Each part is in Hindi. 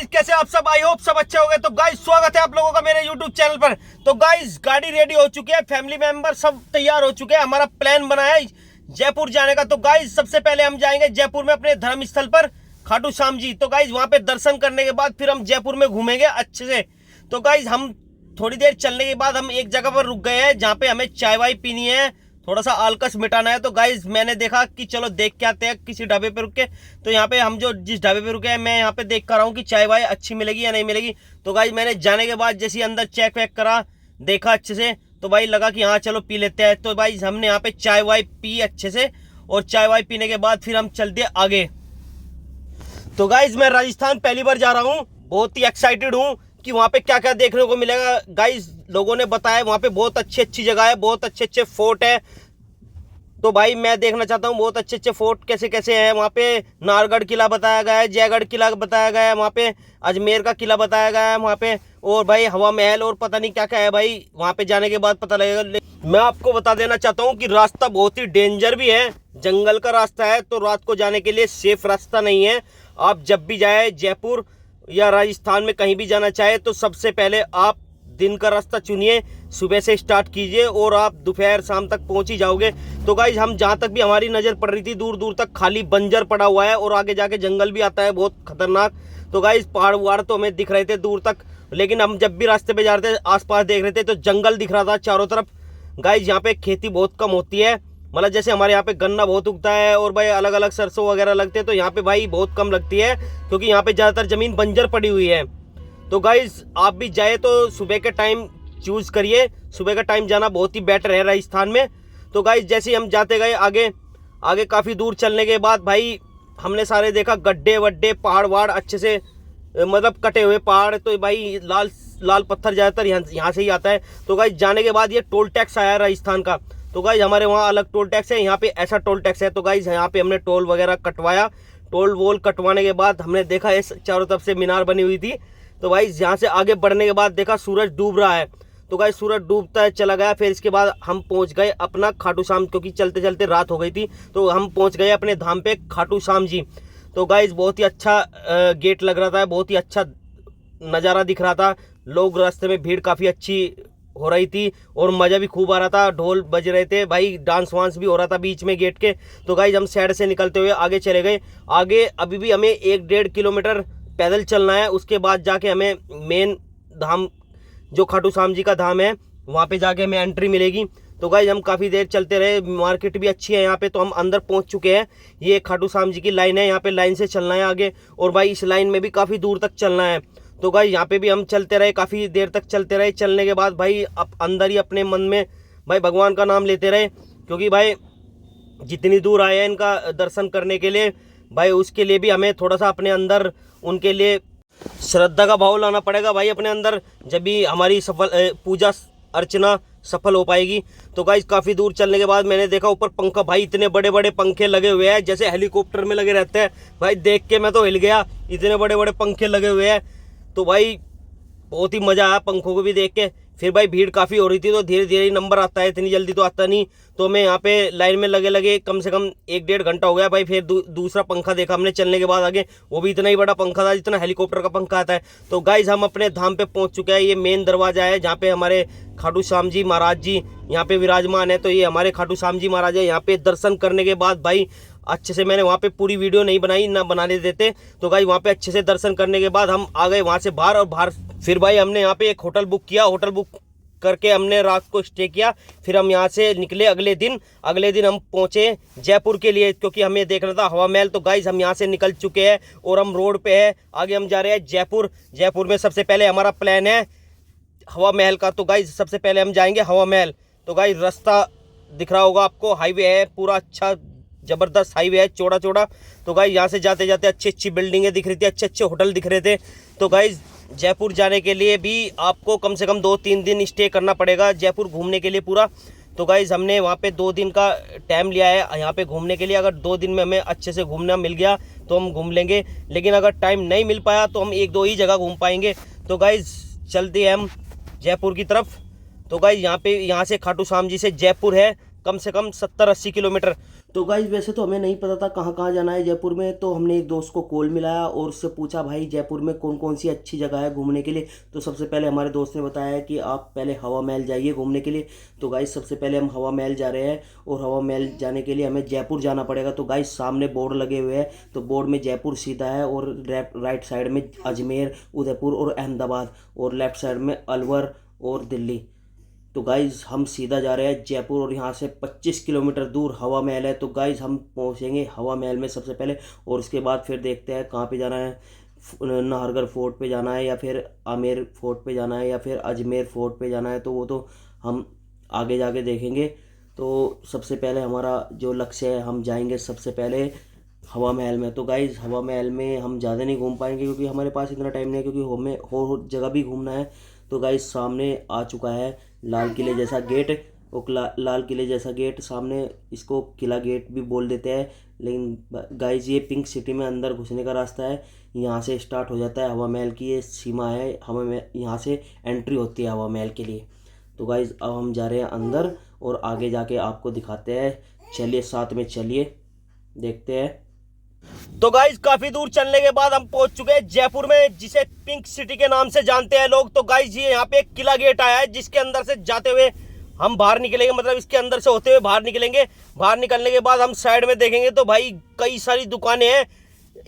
गाइस कैसे आप सब, आई होप सब अच्छे होंगे। तो गाइस स्वागत है आप लोगों का मेरे यूट्यूब चैनल पर। तो गाइस गाड़ी रेडी हो चुकी है, फैमिली मेंबर सब तैयार हो चुके हैं, हमारा प्लान बना है जयपुर जाने का। तो गाइस सबसे पहले हम जाएंगे जयपुर में अपने धर्म स्थल पर खाटू श्याम जी। तो गाइस वहां पे दर्शन करने के बाद फिर हम जयपुर में घूमेंगे अच्छे से। तो गाइस हम थोड़ी देर चलने के बाद हम एक जगह पर रुक गए हैं जहाँ पे हमें चाय वाय पीनी है, थोड़ा सा आलकस मिटाना है। तो गाइज मैंने देखा कि चलो देख के आते हैं किसी ढाबे पे रुक के। तो यहाँ पे हम जो जिस ढाबे पे रुके हैं मैं यहाँ पे देख कर रहा हूँ कि चाय वाय अच्छी मिलेगी या नहीं मिलेगी। तो गाइज मैंने जाने के बाद जैसे अंदर चेक वेक करा, देखा अच्छे से, तो भाई लगा कि हाँ चलो पी लेते हैं। तो भाई हमने यहाँ पे चाय वाय पी अच्छे से, और चाय वाय पीने के बाद फिर हम चलते आगे। तो गाइज मैं राजस्थान पहली बार जा रहा हूँ, बहुत ही एक्साइटेड हूँ कि वहाँ पे क्या क्या देखने को मिलेगा। गाइज लोगों ने बताया वहाँ पे बहुत अच्छी अच्छी जगह है, बहुत अच्छे अच्छे फोर्ट है। तो भाई मैं देखना चाहता हूँ बहुत अच्छे अच्छे फोर्ट कैसे कैसे हैं। वहाँ पे नाहरगढ़ किला बताया गया है, जयगढ़ किला बताया गया है, वहाँ पे अजमेर का किला बताया गया है वहाँ पे, और भाई हवा महल और पता नहीं क्या क्या है। भाई वहाँ पे जाने के बाद पता लगेगा। मैं आपको बता देना चाहता हूँ कि रास्ता बहुत ही डेंजर भी है, जंगल का रास्ता है, तो रात को जाने के लिए सेफ रास्ता नहीं है। आप जब भी जाए जयपुर या राजस्थान में कहीं भी जाना चाहे तो सबसे पहले आप दिन का रास्ता चुनिए, सुबह से स्टार्ट कीजिए और आप दोपहर शाम तक पहुंच ही जाओगे। तो गाइज हम जहां तक भी हमारी नज़र पड़ रही थी दूर दूर तक खाली बंजर पड़ा हुआ है, और आगे जाके जंगल भी आता है बहुत खतरनाक। तो गाइज पहाड़ वहाड़ तो हमें दिख रहे थे दूर तक, लेकिन हम जब भी रास्ते पे जा रहे थे आसपास देख रहे थे तो जंगल दिख रहा था चारों तरफ। गाइज यहाँ पे खेती बहुत कम होती है, मतलब जैसे हमारे यहाँ पे गन्ना बहुत उगता है और भाई अलग अलग सरसों वगैरह लगते हैं, तो यहाँ पे भाई बहुत कम लगती है क्योंकि यहाँ पे ज़्यादातर ज़मीन बंजर पड़ी हुई है। तो गाइज आप भी जाए तो सुबह के टाइम चूज़ करिए, सुबह का टाइम जाना बहुत ही बेटर है राजस्थान में। तो गाइज जैसे ही हम जाते गए आगे आगे काफ़ी दूर चलने के बाद भाई हमने सारे देखा गड्ढे वड्ढे पहाड़ वहाड़ अच्छे से, मतलब कटे हुए पहाड़। तो भाई लाल लाल पत्थर ज़्यादातर यहाँ से ही आता है। तो गाइज जाने के बाद ये टोल टैक्स आया राजस्थान का। तो गाइज हमारे वहाँ अलग टोल टैक्स है, यहाँ पे ऐसा टोल टैक्स है। तो गाइज यहाँ पे हमने टोल वगैरह कटवाया, टोल वोल कटवाने के बाद हमने देखा इस चारों तरफ से मीनार बनी हुई थी। तो भाई यहाँ से आगे बढ़ने के बाद देखा सूरज डूब रहा है। तो गाइज सूरज डूबता चला गया, फिर इसके बाद हम पहुँच गए अपना खाटू श्याम, क्योंकि चलते चलते रात हो गई थी। तो हम पहुँच गए अपने धाम पे खाटू श्याम जी। तो गाइज बहुत ही अच्छा गेट लग रहा था, बहुत ही अच्छा नज़ारा दिख रहा था, लोग रास्ते में भीड़ काफ़ी अच्छी हो रही थी और मज़ा भी खूब आ रहा था, ढोल बज रहे थे भाई, डांस वांस भी हो रहा था बीच में गेट के। तो गाइज हम साइड से निकलते हुए आगे चले गए। आगे अभी भी हमें 1-1.5 किलोमीटर पैदल चलना है, उसके बाद जाके हमें मेन धाम जो खाटू श्याम जी का धाम है वहाँ पे जाके हमें एंट्री मिलेगी। तो गाइज हम काफ़ी देर चलते रहे, मार्केट भी अच्छी है यहाँ पे। तो हम अंदर पहुँच चुके हैं, ये खाटू श्याम जी की लाइन है, यहाँ पे लाइन से चलना है आगे, और भाई इस लाइन में भी काफ़ी दूर तक चलना है। तो गाइज यहाँ पे भी हम चलते रहे, काफ़ी देर तक चलते रहे। चलने के बाद भाई अब अंदर ही अपने मन में भाई भगवान का नाम लेते रहे, क्योंकि भाई जितनी दूर आए हैं इनका दर्शन करने के लिए, भाई उसके लिए भी हमें थोड़ा सा अपने अंदर उनके लिए श्रद्धा का भाव लाना पड़ेगा भाई अपने अंदर, जब भी हमारी सफल पूजा अर्चना सफल हो पाएगी। तो गाइज काफ़ी दूर चलने के बाद मैंने देखा ऊपर पंखा, भाई इतने बड़े बड़े पंखे लगे हुए हैं जैसे हेलीकॉप्टर में लगे रहते हैं। भाई देख के मैं तो हिल गया, इतने बड़े बड़े पंखे लगे हुए हैं। तो भाई बहुत ही मज़ा आया पंखों को भी देख के। फिर भाई भीड़ काफ़ी हो रही थी, तो धीरे धीरे ही नंबर आता है, इतनी जल्दी तो आता नहीं। तो मैं यहाँ पे लाइन में लगे लगे कम से कम 1-1.5 घंटा हो गया भाई। फिर दूसरा पंखा देखा हमने चलने के बाद आगे, वो भी इतना ही बड़ा पंखा था जितना हेलीकॉप्टर का पंखा आता है। तो गाइज हम अपने धाम पे पहुँच चुके हैं, ये मेन दरवाज़ा है जहाँ पे हमारे खाटू श्याम जी महाराज जी यहाँ पे विराजमान है। तो ये हमारे खाटू श्याम जी महाराज है। यहाँ पे दर्शन करने के बाद भाई अच्छे से, मैंने वहाँ पे पूरी वीडियो नहीं बनाई, ना बनाने देते। तो भाई वहाँ पे अच्छे से दर्शन करने के बाद हम आ गए वहाँ से बाहर, और बाहर फिर भाई हमने यहाँ पे एक होटल बुक किया, होटल बुक करके हमने रात को स्टे किया। फिर हम यहाँ से निकले अगले दिन हम पहुँचे जयपुर के लिए, क्योंकि हमें देखना था हवा महल। तो गाइज हम यहाँ से निकल चुके हैं और हम रोड पे है, आगे हम जा रहे हैं जयपुर। जयपुर में सबसे पहले हमारा प्लान है हवा महल का। तो गाइज सबसे पहले हम जाएंगे हवा महल। तो गाइज रास्ता दिख रहा होगा आपको, हाईवे है पूरा, अच्छा ज़बरदस्त हाईवे है, चौड़ा चौड़ा। तो गाइज यहाँ से जाते जाते अच्छी अच्छी बिल्डिंगें दिख रही थी, अच्छे अच्छे होटल दिख रहे थे। तो गाइज जयपुर जाने के लिए भी आपको कम से कम 2-3 दिन स्टे करना पड़ेगा जयपुर घूमने के लिए पूरा। तो गाइज हमने वहाँ पे 2 दिन का टाइम लिया है यहाँ पे घूमने के लिए। अगर 2 दिन में हमें अच्छे से घूमना मिल गया तो हम घूम लेंगे, लेकिन अगर टाइम नहीं मिल पाया तो हम 1-2 ही जगह घूम पाएंगे। तो गाइज चलते हैं हम जयपुर की तरफ। तो गाइज यहाँ से खाटू श्याम जी से जयपुर है कम से कम 70-80 किलोमीटर। तो गाइज वैसे तो हमें नहीं पता था कहाँ कहाँ जाना है जयपुर में, तो हमने एक दोस्त को कॉल मिलाया और उससे पूछा भाई जयपुर में कौन कौन सी अच्छी जगह है घूमने के लिए। तो सबसे पहले हमारे दोस्त ने बताया कि आप पहले हवा महल जाइए घूमने के लिए। तो गाइज सबसे पहले हम हवा महल जा रहे हैं, और हवा महल जाने के लिए हमें जयपुर जाना पड़ेगा। तो गाइज सामने बोर्ड लगे हुए हैं, तो बोर्ड में जयपुर सीधा है, और राइट साइड में अजमेर, उदयपुर और अहमदाबाद, और लेफ्ट साइड में अलवर और दिल्ली। तो गाइज़ हम सीधा जा रहे हैं जयपुर, और यहाँ से 25 किलोमीटर दूर हवा महल है। तो गाइज़ हम पहुँचेंगे हवा महल में सबसे पहले, और उसके बाद फिर देखते हैं कहाँ पे जाना है। नाहरगढ़ फोर्ट पे जाना है, या फिर आमेर फोर्ट पे जाना है, या फिर अजमेर फोर्ट पे जाना है, तो वो तो हम आगे जाके देखेंगे। तो सबसे पहले हमारा जो लक्ष्य है, हम जाएंगे सबसे पहले हवा महल में। तो गाइज़ हवा महल में हम ज़्यादा नहीं घूम पाएंगे क्योंकि हमारे पास इतना टाइम नहीं है, क्योंकि हमें और जगह भी घूमना है। तो गाइज़ सामने आ चुका है लाल किले जैसा गेट, और लाल किले जैसा गेट सामने, इसको किला गेट भी बोल देते हैं। लेकिन गाइज़ ये पिंक सिटी में अंदर घुसने का रास्ता है, यहाँ से स्टार्ट हो जाता है हवा महल की ये सीमा है। हमें यहाँ से एंट्री होती है हवा महल के लिए। तो गाइज़ अब हम जा रहे हैं अंदर, और आगे जाके आपको दिखाते हैं। चलिए साथ में चलिए, देखते हैं। तो गाइज काफी दूर चलने के बाद हम पहुंच चुके हैं जयपुर में, जिसे पिंक सिटी के नाम से जानते हैं लोग। तो गाइज ये यहाँ पे एक किला गेट आया है, जिसके अंदर से जाते हुए हम बाहर निकलेंगे, मतलब इसके अंदर से होते हुए बाहर निकलेंगे। बाहर निकलने के बाद हम साइड में देखेंगे तो भाई कई सारी दुकानें हैं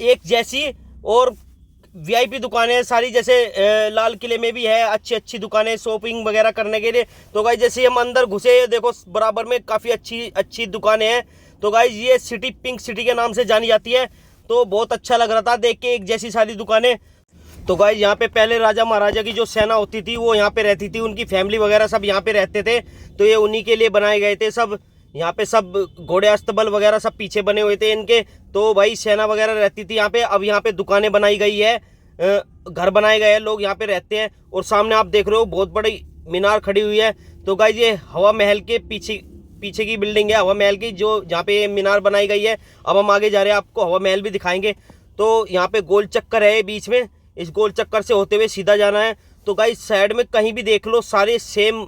एक जैसी, और वीआईपी दुकानें हैं सारी, जैसे लाल किले में भी है अच्छी अच्छी दुकानें शॉपिंग वगैरह करने के लिए। तो गाइज जैसे हम अंदर घुसे, देखो बराबर में काफ़ी अच्छी अच्छी दुकानें हैं। तो गाइज ये सिटी पिंक सिटी के नाम से जानी जाती है। तो बहुत अच्छा लग रहा था देख के एक जैसी सारी दुकानें। तो गाइज यहाँ पे पहले राजा महाराजा की जो सेना होती थी वो यहाँ पे रहती थी, उनकी फैमिली वगैरह सब यहाँ पे रहते थे। तो ये उन्हीं के लिए बनाए गए थे सब। यहाँ पे सब घोड़े अस्तबल वगैरह सब पीछे बने हुए थे इनके। तो भाई सेना वगैरह रहती थी यहाँ पे। अब यहाँ पे दुकानें बनाई गई है, घर बनाए गए हैं, लोग यहाँ पे रहते हैं। और सामने आप देख रहे हो बहुत बड़ी मीनार खड़ी हुई है। तो गाइज ये हवा महल के पीछे की बिल्डिंग है हवा महल की, जो जहाँ पे मीनार बनाई गई है। अब हम आगे जा रहे हैं, आपको हवा महल भी दिखाएंगे। तो यहाँ पे गोल चक्कर है बीच में, इस गोल चक्कर से होते हुए सीधा जाना है। तो गाइस साइड में कहीं भी देख लो सारे सेम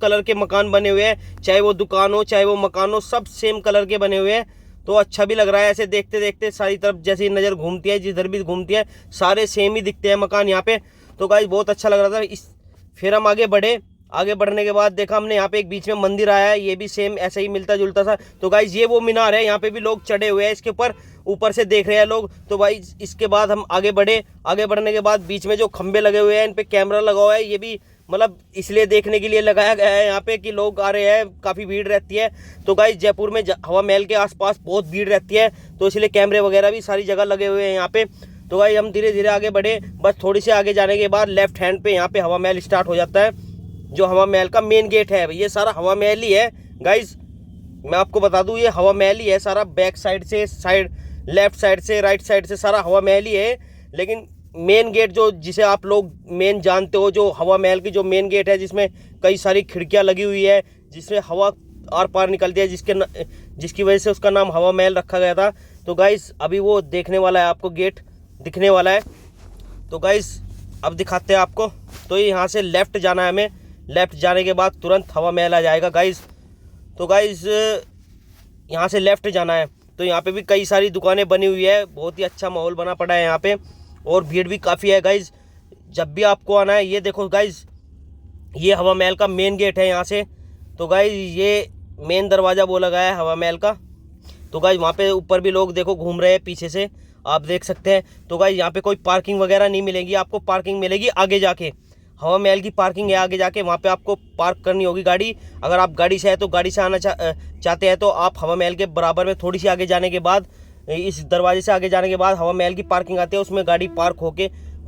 कलर के मकान बने हुए हैं, चाहे वो दुकान हो चाहे वो मकान हो, सब सेम कलर के बने हुए हैं। तो अच्छा भी लग रहा है ऐसे देखते देखते, सारी तरफ जैसी नज़र घूमती है, जिधर भी घूमती है सारे सेम ही दिखते हैं मकान यहाँ पे। तो गाइस बहुत अच्छा लग रहा था। फिर हम आगे बढ़ने के बाद देखा हमने यहाँ पे एक बीच में मंदिर आया है, ये भी सेम ऐसे ही मिलता जुलता सा। तो गाइज ये वो मीनार है, यहाँ पे भी लोग चढ़े हुए हैं इसके ऊपर से देख रहे हैं लोग। तो भाई इसके बाद हम आगे बढ़ने के बाद बीच में जो खंबे लगे हुए हैं इन पे कैमरा लगा हुआ है, ये भी मतलब इसलिए देखने के लिए लगाया गया है यहाँ पे कि लोग आ रहे हैं, काफ़ी भीड़ रहती है। तो गाइज जयपुर में हवा महल के आसपास बहुत भीड़ रहती है, तो इसलिए कैमरे वगैरह भी सारी जगह लगे हुए हैं यहाँ पे। तो गाइज हम धीरे धीरे आगे बढ़े, बस थोड़ी सी आगे जाने के बाद लेफ्ट हैंड पे यहाँ पे हवा महल स्टार्ट हो जाता है, जो हवा महल का मेन गेट है। ये सारा हवा महल ही है गाइज, मैं आपको बता दूं ये हवा महल ही है सारा। बैक साइड से लेफ्ट साइड से राइट साइड से सारा हवा महल ही है। लेकिन मेन गेट जो जिसे आप लोग मेन जानते हो, जो हवा महल की जो मेन गेट है, जिसमें कई सारी खिड़कियां लगी हुई है, जिसमें हवा आर पार निकलती है, जिसकी वजह से उसका नाम हवा महल रखा गया था। तो गाइज अभी वो देखने वाला है, आपको गेट दिखने वाला है। तो गाइज अब दिखाते हैं आपको। तो यहाँ से लेफ्ट जाना है हमें, लेफ्ट जाने के बाद तुरंत हवा महल आ जाएगा गाइज। तो गाइज यहाँ से लेफ्ट जाना है, तो यहाँ पे भी कई सारी दुकानें बनी हुई है, बहुत ही अच्छा माहौल बना पड़ा है यहाँ पे, और भीड़ भी काफ़ी है गाइज। जब भी आपको आना है, ये देखो गाइज ये हवा महल का मेन गेट है यहाँ से। तो गाइज ये मेन दरवाज़ा बोला गया है हवा महल का। तो गाइज वहाँ पे ऊपर भी लोग देखो घूम रहे हैं पीछे से, आप देख सकते हैं। तो गाइज यहाँ पे कोई पार्किंग वगैरह नहीं मिलेगी आपको, पार्किंग मिलेगी आगे जाके। हवा महल की पार्किंग है आगे जाके, वहाँ पे आपको पार्क करनी होगी गाड़ी। अगर आप गाड़ी से है तो गाड़ी से आना चाहते हैं तो आप हवा महल के बराबर में थोड़ी सी आगे जाने के बाद, इस दरवाजे से आगे जाने के बाद हवा महल की पार्किंग आती है, उसमें गाड़ी पार्क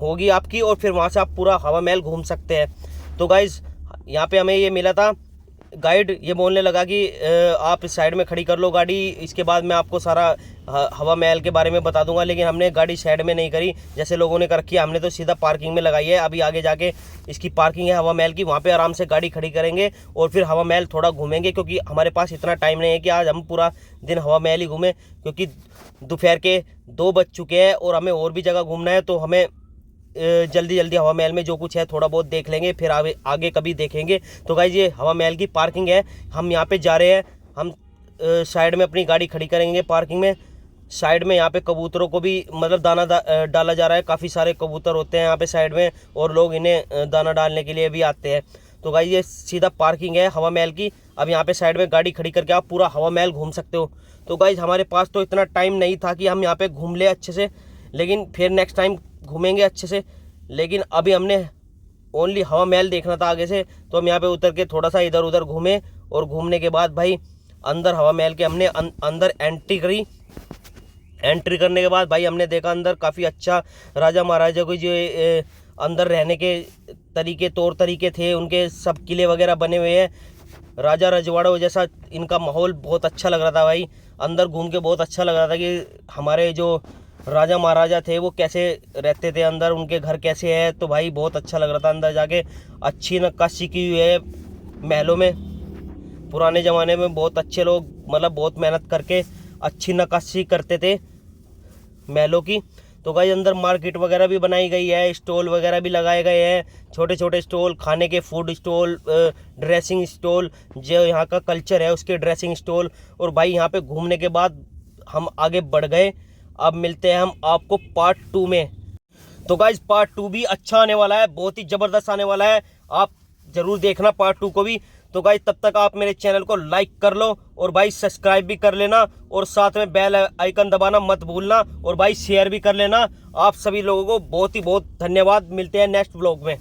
होगी आपकी, और फिर वहाँ से आप पूरा हवा महल घूम सकते हैं। तो गाइज़ यहाँ पे हमें ये मिला था गाइड, ये बोलने लगा कि आप इस साइड में खड़ी कर लो गाड़ी, इसके बाद मैं आपको सारा हवा महल के बारे में बता दूंगा। लेकिन हमने गाड़ी साइड में नहीं करी जैसे लोगों ने कर रखी है, हमने तो सीधा पार्किंग में लगाई है। अभी आगे जाके इसकी पार्किंग है हवा महल की, वहाँ पे आराम से गाड़ी खड़ी करेंगे और फिर हवा महल थोड़ा घूमेंगे, क्योंकि हमारे पास इतना टाइम नहीं है कि आज हम पूरा दिन हवा महल ही घूमें, क्योंकि दोपहर के 2 बज चुके हैं और हमें और भी जगह घूमना है। तो हमें जल्दी जल्दी हवा महल में जो कुछ है थोड़ा बहुत देख लेंगे, फिर आगे कभी देखेंगे। तो गाइज ये हवा महल की पार्किंग है, हम यहाँ पे जा रहे हैं। हम साइड में अपनी गाड़ी खड़ी करेंगे पार्किंग में। साइड में यहाँ पे कबूतरों को भी मतलब दाना डाला जा रहा है। काफ़ी सारे कबूतर होते हैं यहाँ पे साइड में, और लोग इन्हें दाना डालने के लिए भी आते हैं। तो गाइस ये सीधा पार्किंग है हवा महल की। अब यहाँ पे साइड में गाड़ी खड़ी करके आप पूरा हवा महल घूम सकते हो। तो गाइस हमारे पास तो इतना टाइम नहीं था कि हम यहाँ पे घूम ले अच्छे से, लेकिन फिर नेक्स्ट टाइम घूमेंगे अच्छे से। लेकिन अभी हमने ओनली हवा महल देखना था आगे से, तो हम यहाँ पे उतर के थोड़ा सा इधर उधर घूमे, और घूमने के बाद भाई अंदर हवा महल के हमने अंदर एंट्री करी। एंट्री करने के बाद भाई हमने देखा अंदर काफ़ी अच्छा राजा महाराजा को जो अंदर रहने के तरीके तौर तरीके थे, उनके सब किले वगैरह बने हुए हैं। राजा रजवाड़ों जैसा इनका माहौल बहुत अच्छा लग रहा था भाई। अंदर घूम के बहुत अच्छा लग रहा था कि हमारे जो राजा महाराजा थे वो कैसे रहते थे अंदर, उनके घर कैसे है। तो भाई बहुत अच्छा लग रहा था अंदर जाके। अच्छी नक्काशी की हुई है महलों में। पुराने ज़माने में बहुत अच्छे लोग मतलब बहुत मेहनत करके अच्छी नक्काशी करते थे महलों की। तो गाइस अंदर मार्केट वगैरह भी बनाई गई है, स्टॉल वगैरह भी लगाए गए हैं, छोटे छोटे स्टॉल, खाने के फूड स्टॉल, ड्रेसिंग स्टॉल, जो यहाँ का कल्चर है उसके ड्रेसिंग स्टॉल। और भाई यहाँ पे घूमने के बाद हम आगे बढ़ गए। अब मिलते हैं हम आपको पार्ट 2 में। तो गाइस पार्ट 2 भी अच्छा आने वाला है, बहुत ही ज़बरदस्त आने वाला है, आप ज़रूर देखना पार्ट 2 को भी। तो गाइस तब तक आप मेरे चैनल को लाइक कर लो, और भाई सब्सक्राइब भी कर लेना, और साथ में बेल आइकन दबाना मत भूलना, और भाई शेयर भी कर लेना। आप सभी लोगों को बहुत ही बहुत धन्यवाद। मिलते हैं नेक्स्ट व्लॉग में।